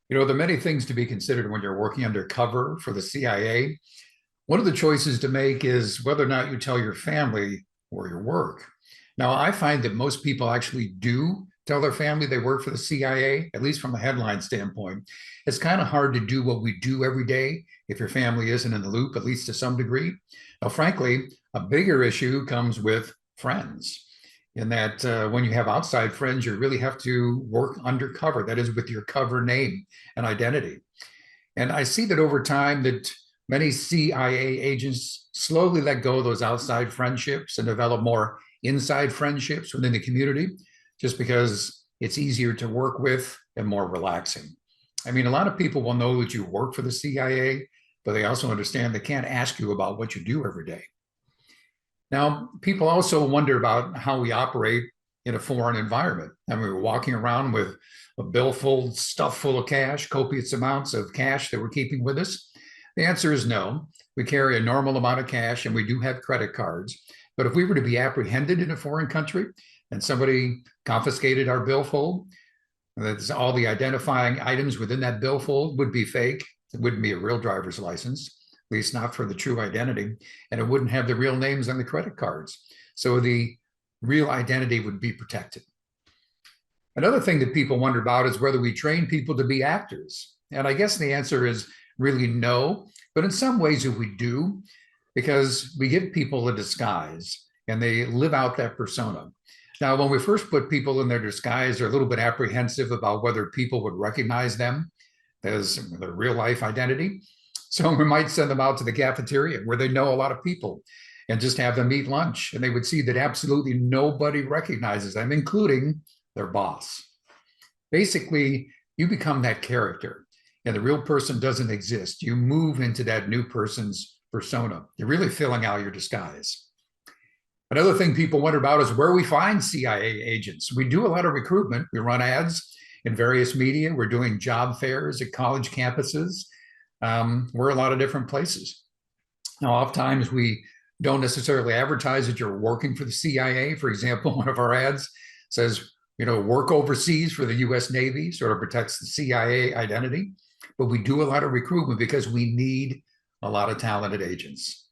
There are many things to be considered when you're working undercover for the CIA. One of the choices to make is whether or not you tell your family where you work. Now, I find that most people actually do tell their family they work for the CIA, at least from a headline standpoint. It's kind of hard to do what we do every day if your family isn't in the loop, at least to some degree. Now, frankly, a bigger issue comes with friends, in that when you have outside friends, you really have to work undercover, that is, with your cover name and identity. And I see that over time that many CIA agents slowly let go of those outside friendships and develop more inside friendships within the community, just because it's easier to work with and more relaxing. I mean, a lot of people will know that you work for the CIA, but they also understand they can't ask you about what you do every day. Now, people also wonder about how we operate in a foreign environment. I mean, we're walking around with a billfold stuffed full of cash, copious amounts of cash that we're keeping with us. The answer is no. We carry a normal amount of cash and we do have credit cards. But if we were to be apprehended in a foreign country and somebody confiscated our billfold, that's all the identifying items within that billfold would be fake. It wouldn't be a real driver's license, at least not for the true identity, and it wouldn't have the real names on the credit cards. So the real identity would be protected. Another thing that people wonder about is whether we train people to be actors. And I guess the answer is really no, but in some ways we do, because we give people a disguise and they live out that persona. Now, when we first put people in their disguise, they're a little bit apprehensive about whether people would recognize them as their real life identity. So we might send them out to the cafeteria where they know a lot of people and just have them eat lunch. And they would see that absolutely nobody recognizes them, including their boss. Basically, you become that character and the real person doesn't exist. You move into that new person's persona. You're really filling out your disguise. Another thing people wonder about is where we find CIA agents. We do a lot of recruitment. We run ads in various media. We're doing job fairs at college campuses. We're a lot of different places. Now, oftentimes we don't necessarily advertise that you're working for the CIA. For example, one of our ads says, work overseas for the US Navy, sort of protects the CIA identity. But we do a lot of recruitment because we need a lot of talented agents.